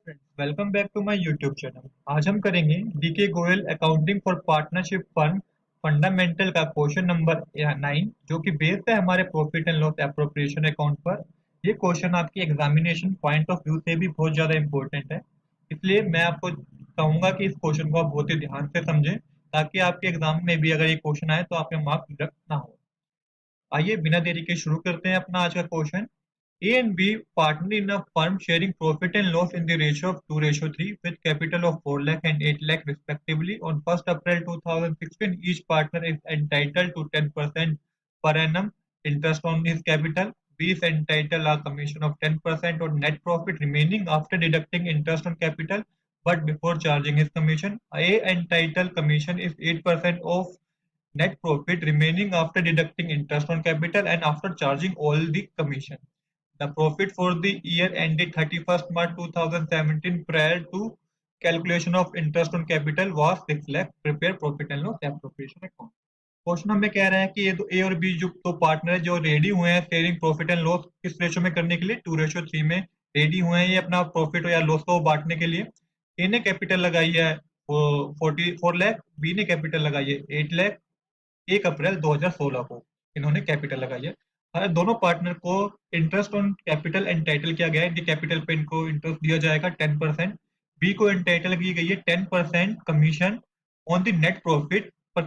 Welcome back to my YouTube channel. आज हम करेंगे DK Goyal accounting for partnership firm fundamental का क्वेश्चन नंबर 9, जो कि बेस्ड है हमारे profit and loss appropriation account पर। ये क्वेश्चन आपकी एग्जामिनेशन पॉइंट ऑफ व्यू से भी बहुत ज़्यादा इंपॉर्टेंट है, इसलिए मैं आपको कहूंगा कि इस क्वेश्चन को आप बहुत ही ध्यान से समझें, ताकि आपके एग्जाम में भी अगर ये क्वेश्चन आए तो आपके मार्क्स डिडक्ट ना हो। आइए बिना देरी के शुरू करते हैं अपना आज का question. A and B partner in a firm sharing profit and loss in the ratio of 2:3 with capital of 4 lakh and 8 lakh respectively. On 1st April 2016, each partner is entitled to 10% per annum interest on his capital. B is entitled a commission of 10% on net profit remaining after deducting interest on capital, but before charging his commission. A entitled commission is 8% of net profit remaining after deducting interest on capital and after charging all the commission. The profit for the year ended 31st March 2017 prior to calculation of interest on capital was 6 lakh. Prepare profit and loss appropriation account. Question हमें कह रहा है कि ये दो ए और B जो दो पार्टनर है जो रेडी हुए हैं शेयरिंग प्रॉफिट एंड लॉस किस रेशो में करने के लिए, 2:3 में रेडी हुए हैं ये अपना प्रॉफिट या लॉस को बांटने के लिए। ए ने कैपिटल लगाई है वो 44 लाख, बी ने कैपिटल लगाई है 8 लाख। 1 अप्रैल 2016 को इन्होंने कैपिटल लगाई है। दोनों पार्टनर को इंटरेस्ट ऑन कैपिटल एंटाइटल किया गया है, इनके कैपिटल पे इनको इंटरेस्ट दिया जाएगा 10%। बी को एंटाइटल की गई है 10% commission on the net profit. पर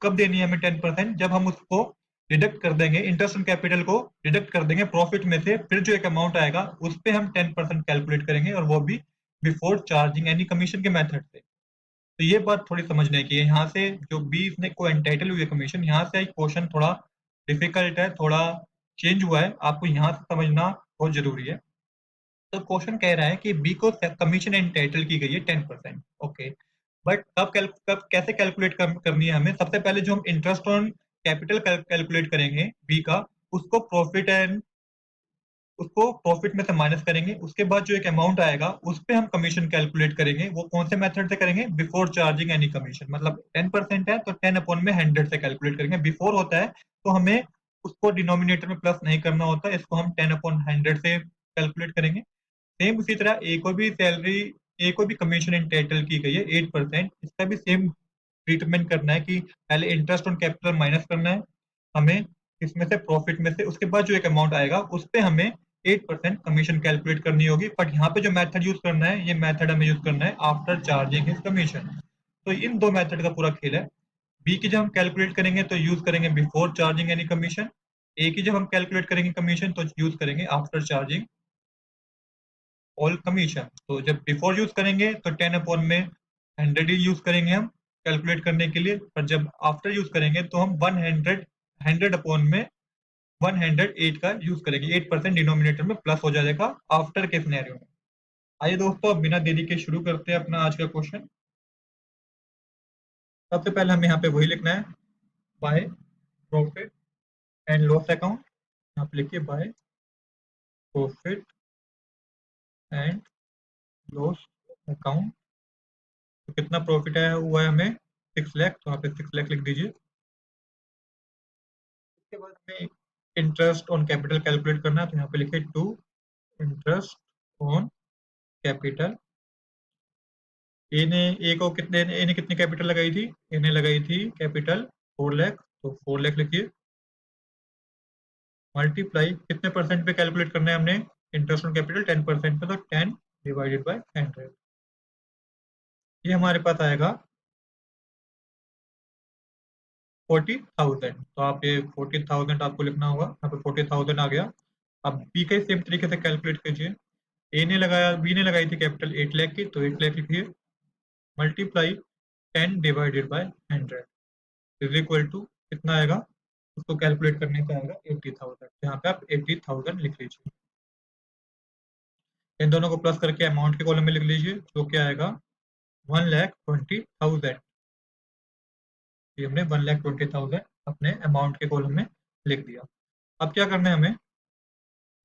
कब देनी है हमें 10%? जब हम उसको डिडक्ट कर देंगे, इंटरेस्ट ऑन कैपिटल को डिडक्ट कर देंगे प्रॉफिट में से, फिर जो एक अमाउंट आएगा उस पर हम 10% कैलकुलेट करेंगे, और वो भी बिफोर चार्जिंग एनी कमीशन के मेथड से। तो ये बात थोड़ी समझने की है। यहाँ से जो बी ने को एंटाइटल हुई है कमीशन, यहाँ से क्वेश्चन थोड़ा डिफिकल्ट है, थोड़ा चेंज हुआ है, आपको यहाँ से समझना बहुत जरूरी है। तो क्वेश्चन कह रहा है कि बी को कमीशन एंटाइटल की गई है 10%। ओके, बट कब कैसे कैलकुलेट करनी है हमें? सबसे पहले जो हम इंटरेस्ट ऑन कैपिटल कैलकुलेट करेंगे बी का, उसको प्रॉफिट एंड उसको प्रॉफिट में से माइनस करेंगे। उसके बाद जो एक अमाउंट आएगा उस पे हम कमीशन कैलकुलेट करेंगे। वो कौन से मेथड से करेंगे? Before charging any commission. मतलब 10% है तो 10/100 से कैलकुलेट करेंगे। बिफोर होता है तो हमें उसको डिनोमिनेटर में प्लस नहीं करना होता, इसको हम 10/100 से कैलकुलेट करेंगे। सेम उसी तरह ए को भी कमीशन एंटाइटल की गई है 8%। इसका भी सेम ट्रीटमेंट करना है कि पहले इंटरेस्ट ऑन कैपिटल माइनस करना है हमें इसमें से, प्रॉफिट में से। उसके बाद जो एक अमाउंट आएगा उस पे हमें 8% कमीशन कैलकुलेट करनी होगी। बट यहाँ पे जो मेथड यूज करना है, ये मेथड हमें यूज करना है आफ्टर चार्जिंग हिज कमीशन। तो इन दो मेथड का पूरा खेल है। बी की जब हम कैलकुलेट करेंगे तो यूज करेंगे बिफोर चार्जिंग एनी कमीशन। ए की जब हम कैलकुलेट करेंगे कमीशन तो यूज करेंगे आफ्टर चार्जिंग ऑल कमीशन। तो जब बिफोर यूज करेंगे तो 10/100 ही यूज करेंगे हम कैलकुलेट करने के लिए, पर जब आफ्टर यूज करेंगे तो हम 100 का यूज करेंगे। 8% डिनोमिनेटर में प्लस हो जाएगा आफ्टर के सिनेरियो में। आइए दोस्तों, अब बिना देरी के शुरू करते हैं अपना आज का क्वेश्चन। सबसे पहले हमें यहाँ पे वही लिखना है, by profit and loss account. यहाँ पे लिखिए by profit and loss account. तो कितना प्रॉफिट आया हुआ है हमें? 6 लाख, तो यहाँ पे 6 लाख लिख दीजिए। उसके बाद हमें इंटरेस्ट ऑन कैपिटल कैलकुलेट करना है, तो यहाँ पे लिखिए टू इंटरेस्ट ऑन कैपिटल। ए ने कितनी कैपिटल लगाई थी? ए ने लगाई थी कैपिटल 4 लाख, तो 4 लाख लिखिए। मल्टीप्लाई कितने परसेंट पे कैलकुलेट करना है हमने? इंटरेस्ट ऑन कैपिटल 10% पे, तो 10/100। ये हमारे पास आएगा 40,000। तो आप ये 40,000 आपको लिखना होगा, यहाँ पे 40,000 आ गया। अब बी का सेम तरीके से कैलकुलेट कीजिए। बी ने लगाई थी कैपिटल 8 लाख की, तो 8 लाख लिखिए। मल्टीप्लाई 10/100 इज इक्वल टू कितना आएगा? उसको कैलकुलेट करने का आएगा 80,000। यहाँ पे आप 80,000 लिख लीजिए। इन दोनों को प्लस करके अमाउंट के कॉलम में लिख लीजिए, जो क्या आएगा 1,20,000। ये हमने 1,20,000 अपने अमाउंट के कॉलम में लिख दिया। अब क्या करना है हमें?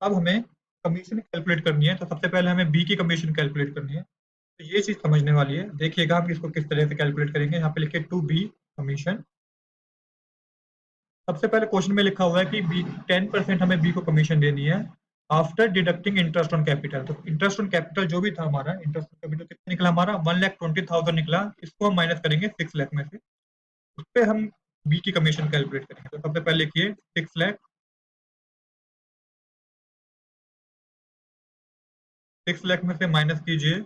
अब हमें कमीशन कैलकुलेट करनी है। तो सबसे पहले हमें बी की कमीशन कैलकुलेट करनी है। तो ये चीज समझने वाली है, देखिएगा हम इसको किस तरह से कैलकुलेट करेंगे। यहाँ पे लिखिए टू बी कमीशन। सबसे पहले क्वेश्चन में लिखा हुआ है कि बी 10% हमें बी को कमीशन देनी है। After deducting interest on capital, तो इंटरेस्ट ऑन कैपिटल जो भी था हमारा, इंटरेस्ट ऑन कैपिटल कितना निकला हमारा, 1,20,000 निकला। इसको हम माइनस करेंगे 6 लाख में से, उस पे हम बी की कमीशन कैलकुलेट करेंगे। तो सबसे पहले लिखिए 6 लाख, 6 लाख में से माइनस कीजिए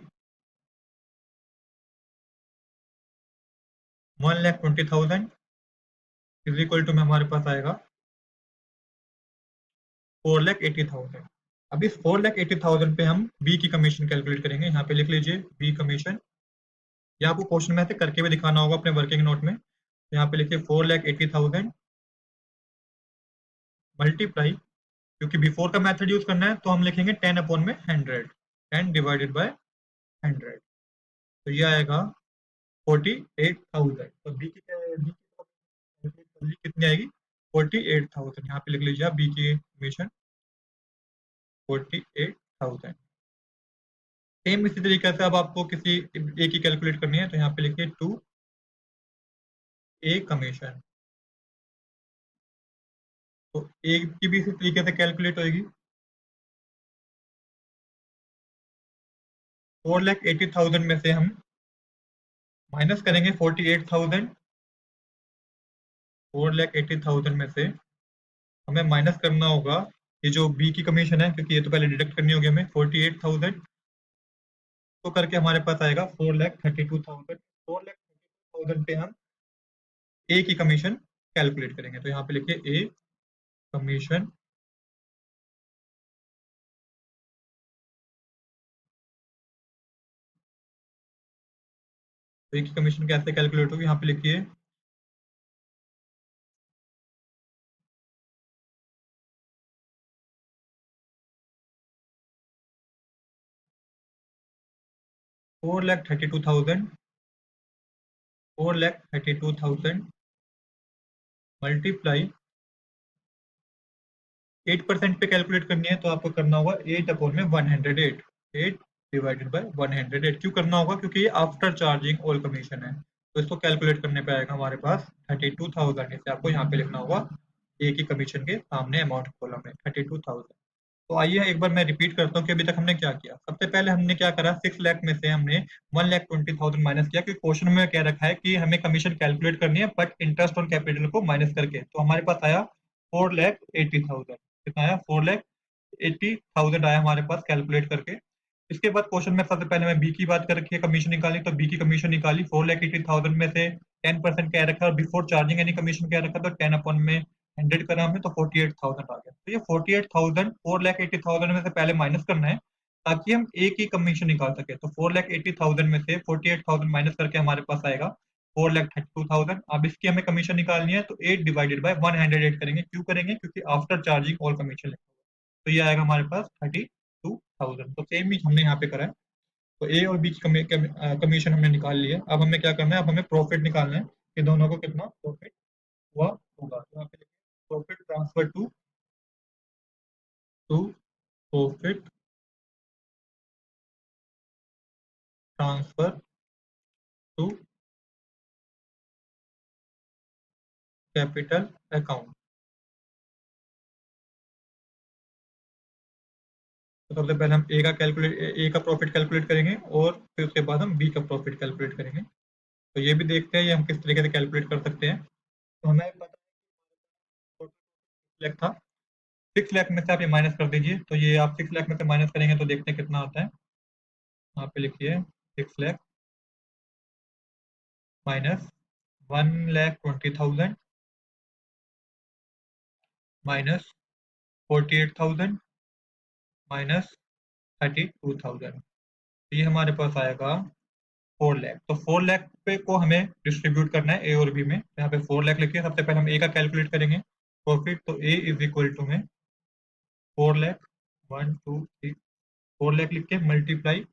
1,20,000 इज इक्वल टू में हमारे पास आएगा 4,80,000। अब इस 4,80,000 पे हम बी की कमीशन कैलकुलेट करेंगे। यहाँ पे लिख लीजिए बी कमीशन, या आपको क्वेश्चन में से करके भी दिखाना होगा अपने वर्किंग नोट में। तो यहाँ पे लिखिए 4,80,000 मल्टीप्लाई, क्योंकि बिफोर का मेथड यूज करना है तो हम लिखेंगे 10 अपॉन में 100, 10 डिवाइडेड बाय 100। तो ये आएगा 48,000। तो बी की कितनी आएगी, 48,000। यहाँ पे लिख लीजिए आप बी की कमीशन 48,000। सेम इसी तरीके से अब आपको किसी ए की कैलकुलेट करनी है, तो यहाँ पे लिखिए टू ए कमीशन। तो ए की भी इसी तरीके से कैलकुलेट होगी। 4,80,000 में से हम माइनस करेंगे 48,000। 4,80,000 में से हमें माइनस करना होगा ये जो बी की कमीशन है, क्योंकि ये तो पहले डिडक्ट करनी होगी हमें 48,000। तो करके हमारे पास आएगा 4,32,000। 4,32,000 पे हम ए की कमीशन कैलकुलेट करेंगे। तो यहाँ पे लिखिए ए कमीशन, तो ए की कमीशन कैसे कैलकुलेट होगी, यहाँ पे लिखिए 4,32,000, 4,32,000 मल्टीप्लाई 8% पे कैलकुलेट करनी है, तो आपको करना होगा 8 अपॉन में 108, 8 डिवाइडेड बाय 108। क्यों करना होगा, क्योंकि ये आफ्टर चार्जिंग ऑल कमीशन है। तो इसको कैलकुलेट करने पे आएगा हमारे पास 32,000। इसे आपको यहाँ पे लिखना होगा ए की कमीशन के सामने अमाउंट कॉलम में 32,000। तो आइए एक बार मैं रिपीट करता हूँ कि अभी तक हमने क्या किया। सबसे पहले हमने क्या करा, 6 लाख में से हमने 1,20,000 माइनस किया, क्योंकि क्वेश्चन में क्या रखा है कि हमें कमीशन कैलकुलेट करनी है बट इंटरेस्ट ऑन कैपिटल को माइनस करके। तो हमारे पास आया 4,80,000। कितना आया, 4,80,000 आया हमारे पास कैलकुलेट करके। इसके बाद क्वेश्चन में सबसे पहले मैं बी की बात कर रखी है, कमीशन निकाली, तो बी की कमीशन निकाली। 4,80,000 में से 10% क्या रखा है, और बिफोर चार्जिंग एनी कमीशन क्या रखा, तो 10 अपॉन में 100 करा हमने, तो 48,000 आ गया। तो ये 48,000 4,80,000 में से पहले माइनस करना है, ताकि हम ए की कमीशन निकाल सके। तो 4,80,000 में से 48,000 माइनस करके हमारे पास आएगा 4,32,000। अब इसकी हमें कमीशन निकालनी है, तो 8 डिवाइडेड बाय 108 करेंगे। क्यों करेंगे, क्योंकि आफ्टर चार्जिंग ऑल कमीशन लिखा हुआ है। तो ये आएगा हमारे पास 32,000। तो सेम ही हमने यहाँ पे करा है। तो ए और बी की कमीशन हमने निकाल लिया। अब हमें क्या करना है, अब हमें प्रॉफिट निकालना है कि दोनों को कितना प्रॉफिट हुआ होगा। तो यहाँ पे profit transfer to profit transfer to capital account. तो सबसे पहले हम ए का प्रॉफिट कैलकुलेट करेंगे, और फिर उसके बाद हम बी का प्रॉफिट कैलकुलेट करेंगे। तो ये भी देखते हैं ये हम किस तरीके से कैलकुलेट कर सकते हैं। तो हमें पता है 6 लाख था, 6 लाख में से आप ये माइनस कर दीजिए। तो ये आप 6 लाख में से माइनस करेंगे तो देखते हैं कितना आता है। यहाँ पे लिखिए 6 लाख माइनस 1,20,000 माइनस 48,000 माइनस 32,000। ये हमारे पास आएगा 4 लाख। तो 4 लाख पे को हमें डिस्ट्रीब्यूट करना है ए और बी में। यहाँ पे 4 लाख लिखिए। सबसे पहले हम ए का कैलकुलेट करेंगे प्रॉफिट। तो ए इज इक्वल टू में 4 लाख, 1 2 3, 4 लाख लिख के मल्टीप्लाई,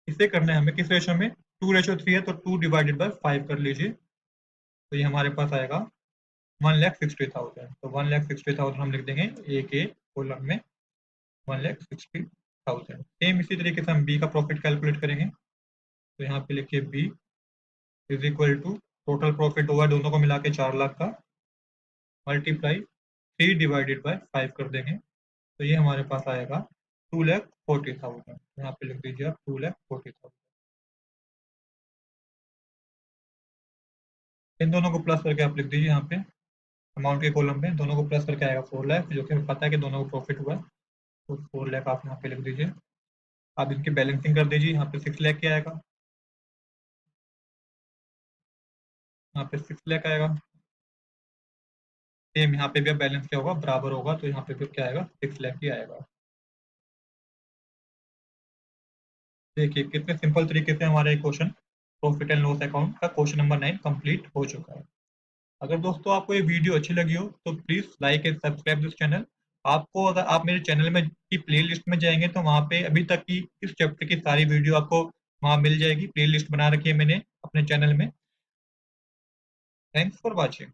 इसे करना है हमें किस रेशो में, 2:3 है, तो 2 डिवाइडेड बाय 5 कर लीजिए। तो ये हमारे पास आएगा 1,60,000। तो 1,60,000 हम लिख देंगे ए के कॉलम में, 1,60,000। सेम इसी तरीके से हम बी का प्रॉफिट कैलकुलेट करेंगे। तो यहाँ पे लिखिए B is equal to, total profit हुआ दोनों को मिला के 4 लाख का, मल्टीप्लाई 3 डिवाइडेड बाय 5 कर देंगे। तो ये हमारे पास आएगा 2,40,000। यहाँ पे लिख दीजिए आप 2,40,000। इन दोनों को प्लस करके आप लिख दीजिए यहाँ पे अमाउंट के कॉलम में, दोनों को प्लस करके आएगा 4 लाख, जो कि हमें पता है कि दोनों को प्रॉफिट हुआ है। तो 4 लाख आप यहाँ पे लिख दीजिए। आप इनकी बैलेंसिंग कर दीजिए, यहाँ पे 6 लाख क्या आएगा, यहाँ पे 6 लाख आएगा। सेम यहाँ पे भी अब बैलेंस क्या होगा, बराबर होगा, तो यहाँ पे फिर क्या आएगा, 6 लाख ही आएगा। देखिए कितने सिंपल तरीके से हमारा ये question profit and loss account का क्वेश्चन नंबर 9 कंप्लीट हो चुका है। अगर दोस्तों आपको ये वीडियो अच्छी लगी हो तो please like and subscribe this channel. आपको अगर आप मेरे चैनल में की प्ले लिस्ट में जाएंगे तो वहाँ पे अभी तक की इस चैप्टर की सारी वीडियो आपको वहाँ मिल जाएगी। प्ले लिस्ट बना रखी है मैंने अपने चैनल में। Thanks for watching.